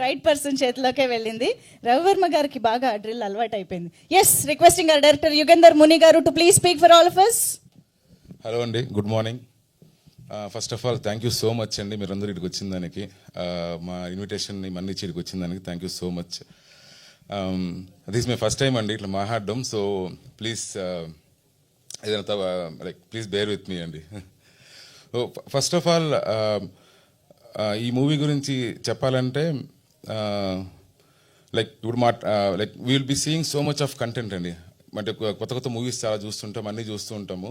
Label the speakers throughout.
Speaker 1: Right person చేతిలోకే వెళ్ళింది. రవివర్మ గారికి బాగా డ్రిల్ అలవాటు అయిపోయింది. Yes, requesting our director Yugandhar Muni garu to please speak for all of us.
Speaker 2: Hello అండి, good morning. First of all thank you so much అండి, మీరందరూ ఇక్కడికి వచ్చిన దానికి, మా ఇన్విటేషన్ని మన్నిచ్చి ఇక్కడికి వచ్చిన దానికి thank you so much. This my first time అండి ఇట్లా మాట్లాడడం, సో ప్లీజ్ ఏదైనా like please bear with me అండి. ఫస్ట్ ఆఫ్ ఆల్ ఈ మూవీ గురించి చెప్పాలంటే లైక్ ఇప్పుడు like we will be seeing so much of content అండి. అంటే కొత్త కొత్త మూవీస్ చాలా చూస్తుంటాం, అన్నీ చూస్తూ ఉంటాము.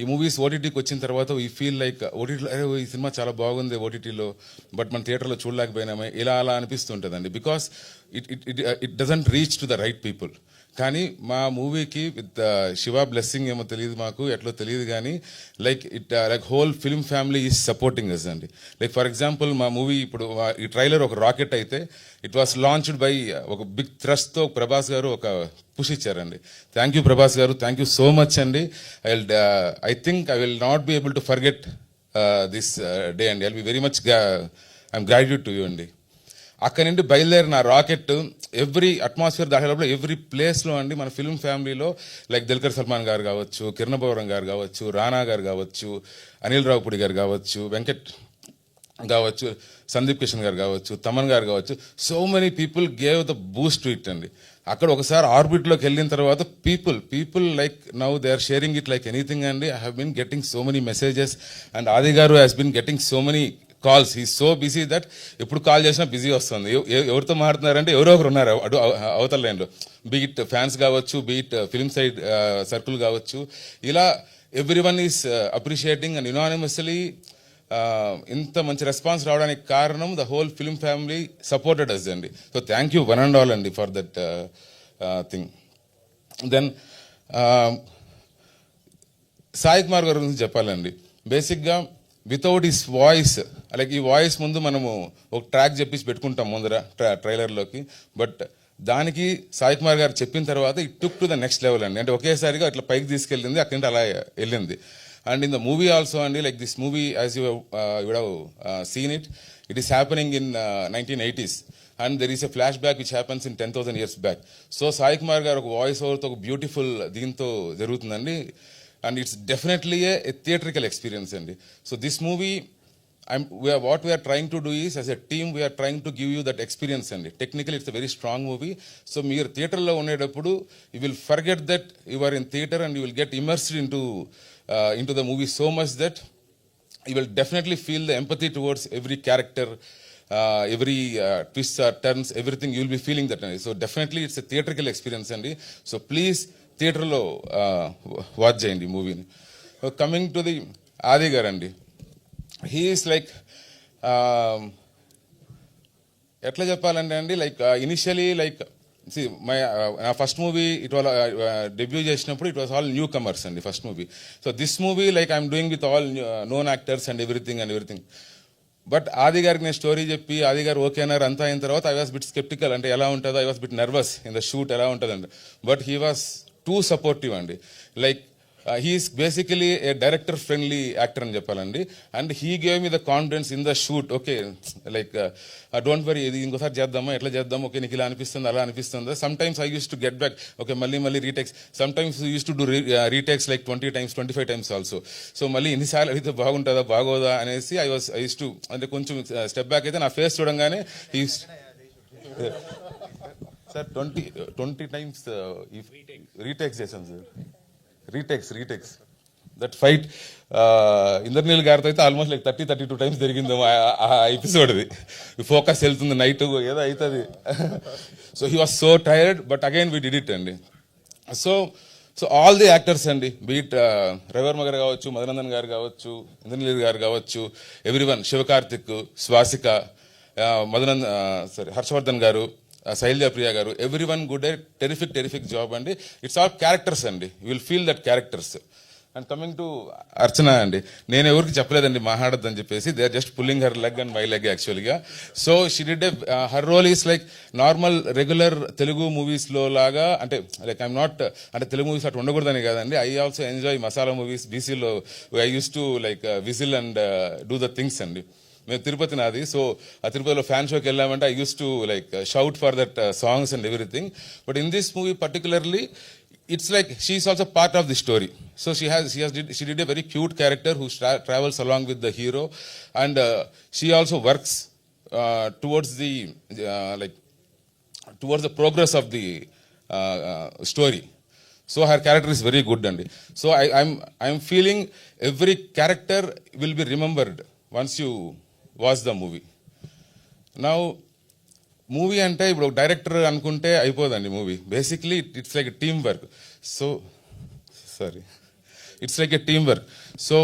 Speaker 2: ఈ మూవీస్ ఓటీటీకి వచ్చిన తర్వాత ఈ ఫీల్ లైక్ ఓటీటీలో ఈ సినిమా చాలా బాగుంది ఓటీటీలో, బట్ మన థియేటర్లో చూడలేకపోయినామే ఇలా అలా అనిపిస్తుంటుందండి. Because it doesn't reach to the right people. కానీ మా మూవీకి విత్ శివ బ్లెస్సింగ్ ఏమో తెలియదు, మాకు ఎట్లా తెలియదు, కానీ like like whole film family is supporting us అండి. లైక్ ఫర్ ఎగ్జాంపుల్ మా మూవీ ఇప్పుడు ఈ ట్రైలర్ ఒక రాకెట్ అయితే ఇట్ వాస్ లాంచ్డ్ బై ఒక బిగ్ థ్రస్ట్తో ప్రభాస్ గారు ఒక పుష్ ఇచ్చారండి. Thank you Prabhas garu, thank you so much అండి. I think I will not be able to forget this day అండి. I will be very much I'm gratitude to you అండి. అక్కడి నుండి బయలుదేరిన రాకెట్ ఎవ్రీ అట్మాస్ఫియర్ దాటేటప్పుడు ఎవ్రీ ప్లేస్లో అండి మన ఫిల్మ్ ఫ్యామిలీలో లైక్ దుల్కర్ సల్మాన్ గారు కావచ్చు, కిరణ్ బోరం గారు కావచ్చు, రానా గారు కావచ్చు, అనిల్ రావుపూడి గారు కావచ్చు, వెంకట్ కావచ్చు, సందీప్ కిషన్ గారు కావచ్చు, తమన్ గారు కావచ్చు, so many people gave the boost to it అండి. అక్కడ ఒకసారి ఆర్బిట్లోకి వెళ్ళిన తర్వాత people like now they are sharing it like anything అండి. I have been getting so many messages and Adi garu has been getting so many calls. He so busy that ఎప్పుడు call చేసినా busy వస్తుంది. ఎవరితో మాట్లాడుతున్నారంటే ఎవరో ఒకరు ఉన్నారు అవతల లైన్లో, బీట్ ఫ్యాన్స్ కావచ్చు, బీట్ ఫిల్మ్ సైడ్ సర్కిల్ కావచ్చు. ఇలా every one is appreciating and unanimously ఇంత మంచి రెస్పాన్స్ రావడానికి కారణం the whole film family supported us అండి. So thank you one and all అండి for that thing. Then Sai Kumar గారి గురించి చెప్పాలండి. బేసిక్గా వితౌట్ హిస్ వాయిస్, లైక్ ఈ వాయిస్ ముందు మనము ఒక ట్రాక్ చెప్పేసి పెట్టుకుంటాం ముందర ట్రైలర్లోకి, బట్ దానికి సాయి కుమార్ గారు చెప్పిన తర్వాత it took to the next level అండి. అంటే ఒకేసారిగా అట్లా పైకి తీసుకెళ్ళింది, అక్కడి నుంచి అలా వెళ్ళింది. And in the movie also అండి, like this movie as you would have seen it, it is happening in 1980s and there is a flashback which happens in 10,000 years back. So Sai Kumar garu ఒక voice ఓవర్తో ఒక beautiful దీంతో జరుగుతుందండి. And it's definitely a theatrical experience అండి. So this movie, what we are trying to do is, as a team, we are trying to give you that experience అండి. Technically it's a very strong movie. So మీరు థియేటర్లో ఉండేటప్పుడు you will forget that you are in theater and you will get immersed into the movie so much that you will definitely feel the empathy towards every character, every twists or turns, everything you will be feeling that అండి. So definitely it's a theatrical experience అండి. So please థియేటర్లో watch చేయండి మూవీని. Coming to the ఆది గారు అండి, he's like ఎట్లా చెప్పాలంటే అండి, లైక్ ఇనిషియలీ లైక్ నా first movie it was debut చేసినప్పుడు it was all newcomers అండి first movie. So this movie like I'm doing with all known actors and everything. But Adi గారికి నేను స్టోరీ చెప్పి ఆది గారు ఓకే అన్నారు, అంతా అయిన తర్వాత ఐ వాస్ బిట్ స్కెప్టికల్, అంటే ఎలా ఉంటుందో, I was bit nervous in the shoot ఎలా ఉంటుందండి. But he was two supportive అండి. లైక్ హీఈస్ బేసికలీ ఏ డైరెక్టర్ ఫ్రెండ్లీ యాక్టర్ అని చెప్పాలండి. And he gave me the confidence in the shoot. Okay like don't worry, ఇది ఇంకోసారి చేద్దామా, ఎట్లా చేద్దాం, ఓకే నీకు ఇలా అనిపిస్తుంది అలా అనిపిస్తుందా. Sometimes I use to get back, okay మళ్ళీ retakes. Sometimes use to do retakes like 20 times 25 times also. So మళ్ళీ ఎన్నిసార్లు అయితే బాగుంటుందా బాగోదా అనేసి ఐ యూస్ టు, అంటే కొంచెం స్టెప్ బ్యాక్ అయితే నా ఫేస్ చూడంగానే సార్ 20 times రీటేక్స్ చేశాను sir. Retakes that fight Indraneel గారితో అయితే ఆల్మోస్ట్ లైక్ 30-32 times జరిగింది ఆ ఎపిసోడ్ది. ఫోకస్ వెళ్తుంది నైట్ ఏదో అవుతుంది. So he was so tired, but again we did it అండి. సో ఆల్ ది యాక్టర్స్ అండి, బీట్ రవివర్మ గారు కావచ్చు, మధునందన్ గారు కావచ్చు, ఇంద్రనీల్ గారు కావచ్చు, ఎవ్రీవన్, శివకార్తిక్, శ్వాసిక, హర్షవర్ధన్ గారు, Shailaja Priya garu, everyone good terrific job అండి. ఇట్స్ ఆల్ క్యారెక్టర్స్ అండి, you will feel that characters. And coming to Archana అండి, నేను ఎవరికి చెప్పలేదండి మాట్లాడద్దని చెప్పేసి, they are just pulling her leg and my leg యాక్చువల్గా. So she did her role is like normal regular Telugu మూవీస్లో లాగా, అంటే లైక్ ఐఎమ్ నాట్, అంటే తెలుగు మూవీస్ అట్లా ఉండకూడదని కాదండి. I also enjoy masala movies. బీసీలో I use to like whistle and do the things అండి. మేము తిరుపతి నాది, సో ఆ తిరుపతిలో ఫ్యాన్ షోకి వెళ్ళామంటే I use to like shout for that songs and everything. But in this movie particularly it's like she is also part of the story. So she did a very cute character who travels along with the hero, and she also works towards the towards the progress of the story. So her character is very good, and so I'm feeling every character will be remembered once you watch the movie. Now movie అంటే ఇప్పుడు director అనుకుంటే అయిపోదండి movie. Basically it's like a team work. So it's like a team work. So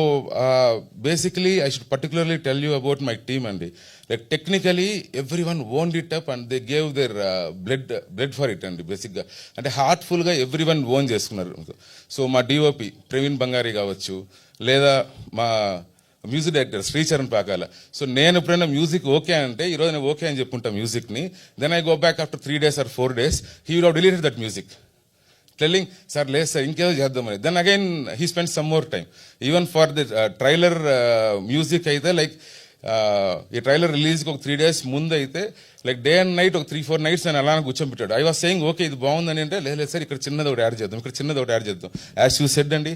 Speaker 2: basically I should particularly tell you about my team అండి. Like technically every one owned it up and they gave their blood for it అండి. బేసిక్గా అంటే హార్ట్ఫుల్గా every one own చేసుకున్నారు. So మా DOP Praveen Bangari కావచ్చు, లేదా మా music director Sricharan Pakala. So నేను ఎప్పుడైనా మ్యూజిక్ ఓకే అంటే ఈరోజు నేను ఓకే అని చెప్పుకుంటా మ్యూజిక్ని. Then I go back after 3 days or 4 days, he will have deleted that music, telling sir లేదు సార్ ఇంకేదో చేద్దామని. Then again he spend some more time. Even for the trailer music అయితే లైక్ ఈ trailer రిలీజ్కి ఒక 3 days ముందు అయితే like day and night ఒక 3-4 nights నేను అలానే కూర్చోబెట్టాడు. ఐ వాస్ సేయింగ్ ఓకే ఇది బాగుందని అంటే లేదు సార్ ఇక్కడ చిన్నది ఒకటి యాడ్ చేద్దాం, ఇక్కడ చిన్నది ఒకటి యాడ్ చేద్దాం. యాజ్ యూ సెడ్ అండి,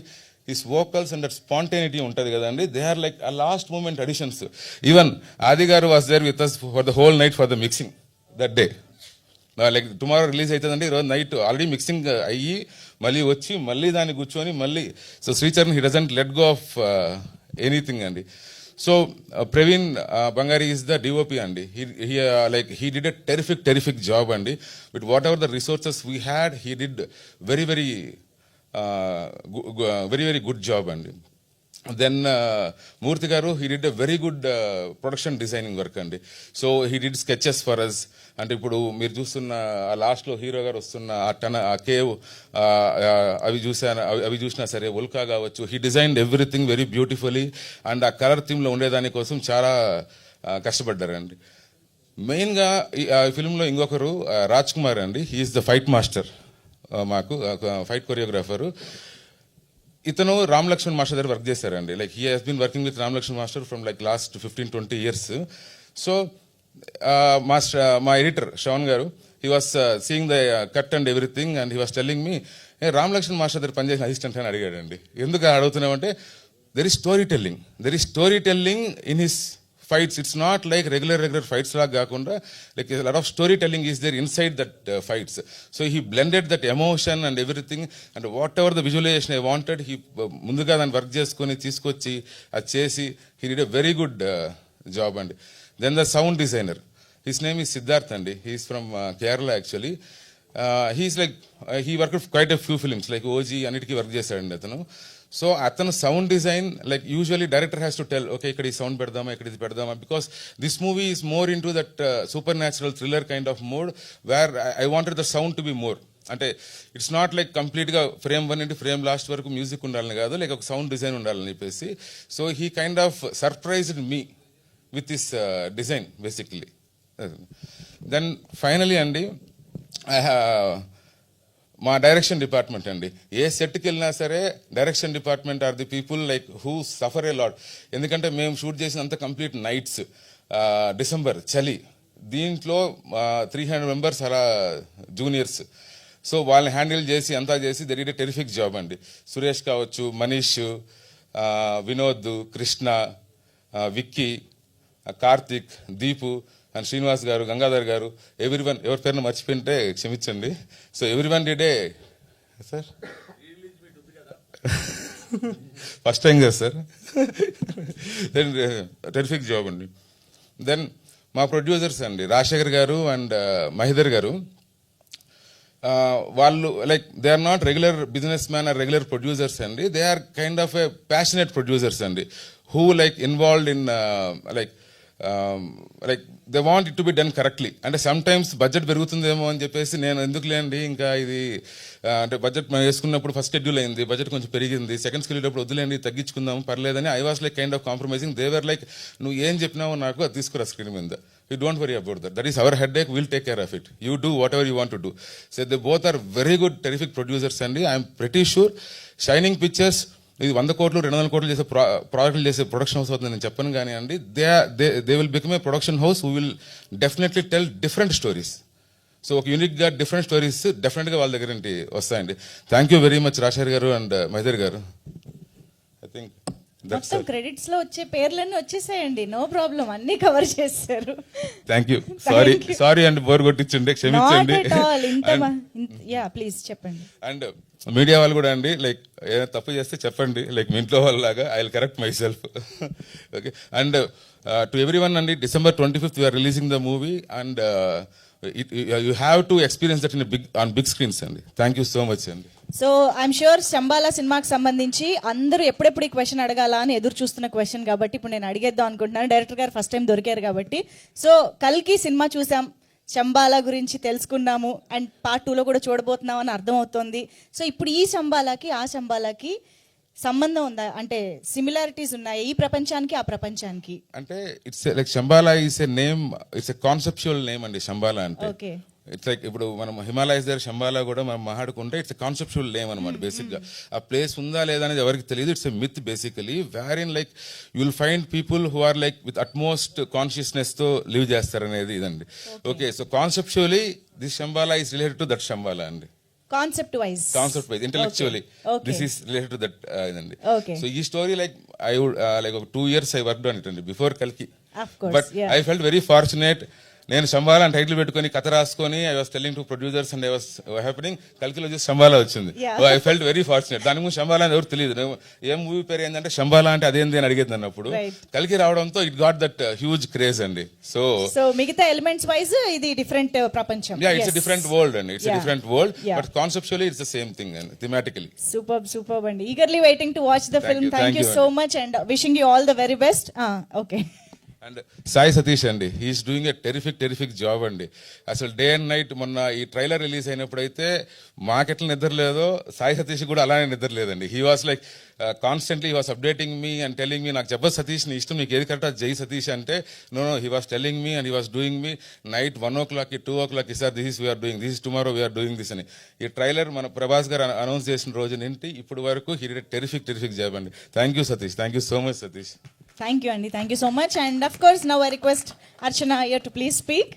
Speaker 2: his vocals and that spontaneity ఉంటుంది కదండి, దే ఆర్ లైక్ ఆ last moment additions. Even Aadi గారు was there with us for the whole night for the mixing that day. Like tomorrow release అవుతుందండి, ఈరోజు night already mixing అయ్యి మళ్ళీ వచ్చి మళ్ళీ దాన్ని కూర్చొని మళ్ళీ. So Sricharan he doesn't let go of anything అండి. So Praveen Bangari is the DOP అండి. He did a terrific job అండి. With whatever the resources we had, he did very very good job అండి. Then Murthy garu he did a very good production designing work అండి. So he did sketches for us. అంటే ఇప్పుడు మీరు చూస్తున్న ఆ లాస్ట్లో hero గారు వస్తున్న ఆ కేవ్ అవి చూసినా సరే, ఉల్కా కావచ్చు, he designed everything very beautifully. And ఆ కలర్ థీమ్లో ఉండేదానికోసం చాలా కష్టపడ్డారండి. మెయిన్గా ఈ ఫిల్మ్లో ఇంకొకరు రాజ్ కుమార్ అండి, హీఈస్ ద ఫైట్ మాస్టర్, మాకు ఫైట్ కొరియోగ్రాఫరు. ఇతను రామ్ లక్ష్మణ్ మాస్టర్ దగ్గర వర్క్ చేశారండి. Like he has been working with Ram Lakshman master from like last 15-20 years. So మా ఎడిటర్ శ్రవణ్ గారు, he was seeing the cut and everything and he was telling me, Ram Lakshman master దగ్గర పనిచేసిన assistant అని అడిగాడండి. ఎందుకు అడుగుతున్నామంటే there is story telling in his fights. It's not like regular fights la gaakunda, like a lot of storytelling is there inside that fights. So he blended that emotion and everything, and whatever the visualization I wanted, he munduga dan work cheskoni teeskochi adi chesi he did a very good job. And then the sound designer, his name is Siddharth andi, he is from Kerala actually. He's like he worked with quite a few films like OG anitiki work chesadu athanu. So అతను sound design, like usually director has to tell okay ఇక్కడ ఈ sound పెడదామా, ఇక్కడ ఇది పెడదామా, because this movie is more into that supernatural thriller kind of mode where I wanted the sound to be more. అంటే it's not like కంప్లీట్గా frame 1 నుండి frame last వరకు మ్యూజిక్ ఉండాలని కాదు, లైక్ ఒక సౌండ్ డిజైన్ ఉండాలని చెప్పేసి. So he kind of surprised me with this design basically. Then finally అండి మా డైరెక్షన్ డిపార్ట్మెంట్ అండి. ఏ సెట్కి వెళ్ళినా సరే direction department are the people like who suffer a lot. ఎందుకంటే మేము షూట్ చేసినంత కంప్లీట్ నైట్స్, డిసెంబర్ చలి, దీంట్లో 300 members అలా జూనియర్స్. సో వాళ్ళని హ్యాండిల్ చేసి అంతా చేసి they did a terrific job అండి. సురేష్ కావచ్చు, మనీష్, వినోద్, కృష్ణ, విక్కీ, కార్తిక్, దీపు అండ్ శ్రీనివాస్ గారు, గంగాధర్ గారు, ఎవ్రీవన్, ఎవరి పేరున మర్చిపోయింటే క్షమించండి. So everyone did a sir first time కదా సార్, దెన్ టెరిఫిక్ జాబ్ అండి. దెన్ మా ప్రొడ్యూసర్స్ అండి రాజశేఖర్ గారు అండ్ మహిదర్ గారు, వాళ్ళు like they are not regular business man or regular producers అండి, they are kind of a passionate producers అండి, who like involved in like they want it to be done correctly. అంటే some times budget పెరుగుతుందేమో అని చెప్పేసి నేను ఎందుకు లేండి ఇంకా ఇది అంటే బడ్జెట్ మనం వేసుకున్నప్పుడు ఫస్ట్ షెడ్యూల్ అయింది, బడ్జెట్ కొంచెం పెరిగింది, సెకండ్ షెడ్యూల్ అప్పుడు వద్దులేండి తగ్గించుకుందాం పర్లేదని I was like kind of compromising. They were like నువ్వు ఏం చెప్పినావో నాకు అది తీసుకురా స్క్రీన్ మీద, you don't worry about that, that is our headache, will take care of it, you do whatever you want to do. So they both are very good terrific producers అండి. I'm pretty sure shining pictures ఇది 100 కోట్లు 200 కోట్లు చేసే ప్రాజెక్టులు చేసే production house అవుతుంది నేను చెప్పను కానీ అండి they will become a production house who will definitely tell different stories. So ఒక యూనిక్గా డిఫరెంట్ స్టోరీస్ డెఫినెట్గా వాళ్ళ దగ్గర నుండి వస్తాయండి. Thank you very much Rajasekhar garu and Mahender గారు. ఐ థింక్
Speaker 1: మొత్తం క్రెడిట్స్ లో వచ్చే పేర్లన్నీ వచ్చేసాయండి, నో ప్రాబ్లం, అన్ని కవర్ చేశారు.
Speaker 2: Thank you. సారీ అండి బోర్ కొట్టించండి, క్షమించండి.
Speaker 1: యా ప్లీజ్ చెప్పండి.
Speaker 2: అండ్ మీడియా వాళ్ళు కూడా అండి లైక్ ఏదైనా తప్పు చేస్తే చెప్పండి, లైక్ మీ ఇంట్లో వాళ్ళలాగా I will correct myself. Okay. And to everyone అండి, December 25th we're releasing the movie and you have to experience that in big screens అండి. థ్యాంక్ యూ సో మచ్ అండి.
Speaker 1: సో ఐఎమ్ షూర్ శంబాలా సినిమాకి సంబంధించి అందరూ ఎప్పుడెప్పుడు ఈ question అడగాలా అని ఎదురు చూస్తున్న క్వశ్చన్ కాబట్టి ఇప్పుడు నేను అడిగేద్దాం అనుకుంటున్నాను. డైరెక్టర్ గారు ఫస్ట్ టైం దొరికారు కాబట్టి. సో కల్కి సినిమా చూసాం, శంబాలా గురించి తెలుసుకున్నాము అండ్ పార్ట్ 2లో కూడా చూడబోతున్నాం అని అర్థమవుతోంది. సో ఇప్పుడు ఈ శంబాలాకి ఆ శంబాలాకి సంబంధం ఉందా, అంటే సిమిలారిటీస్ ఉన్నాయి ఈ ప్రపంచానికి ఆ ప్రపంచానికి?
Speaker 2: అంటే it's like Shambhala is a name, it's a conceptual name అండి శంబాలా అంటే.
Speaker 1: ఓకే.
Speaker 2: ఇట్స్ లైక్ ఇప్పుడు మనం హిమాలయస్ దగ్గర శంబాలా కూడా మనం మాట్లాడుకుంటే ఇట్స్ కాన్సెప్చువల్ నేమ్ అనమాట. బేసిక్ గా ఆ ప్లేస్ ఉందా లేదా అనేది ఎవరికి తెలియదు. It's a myth basically, wherein like you will find people who are like with utmost consciousness తో లివ్ చేస్తారు అనేది ఇదండి. Okay. So conceptually this Shambhala is related to that Shambhala అండి.
Speaker 1: Concept wise
Speaker 2: intellectually this is related to that ఇదండి.
Speaker 1: Okay.
Speaker 2: So ఈ story like I would like ఒక 2 years I worked on it అండి before కల్కి.
Speaker 1: Of course,
Speaker 2: but
Speaker 1: yeah.
Speaker 2: I felt very fortunate. నేను శంబాలా అని title పెట్టుకొని కథ రాసుకొని I was telling to producers and I was happening, కల్కిలో వచ్చి శంబాలా వచ్చింది. I felt very fortunate. దాని ముందు శంబాలా అని ఎవరు తెలియదు. ఏం మూవీ పేరు ఏంటంటే శంబాలా అంటే అదేంది అని అడిగేది అన్నప్పుడు కల్కి రావడంతో it got that huge craze అండి. సో
Speaker 1: మిగతా ఎలిమెంట్స్ వైజ్ ఇది డిఫరెంట్ ప్రపంచం.
Speaker 2: ఇట్స్ డిఫరెంట్ వరల్డ్ అండి. It's different world but conceptually it's the same thing and thematically.
Speaker 1: Super అండి. Eagerly waiting to watch the film. Thank you so much and wishing you all the very best. Okay.
Speaker 2: And Sai Satish అండి, he is doing a terrific job అండి. అసలు day and night మొన్న ఈ trailer release అయినప్పుడైతే మాకెట్లా నిద్ర లేదో సాయి సతీష్ కూడా అలానే నిద్ర లేదండి. He was like constantly he was updating me and telling me, నాకు చెప్పదు సతీష్ నీ ఇష్టం, నీకు ఏది కరెక్ట్ అది జై సతీష్ అంటే no he was telling me and he was doing me night 1 o'clock 2 o'clock sir this is we're doing, this is tomorrow we're doing this అని. ఈ ట్రైలర్ మన ప్రభాస్ గారు అనౌన్స్ చేసిన రోజు నుండి ఇప్పుడు వరకు హీ డిడ్ టెరిఫిక్ జాబ్ అండి. Thank you Satish, thank you so much Satish.
Speaker 1: Thank you, Andy. Thank you so much. And of course, now I request Archana here to please speak.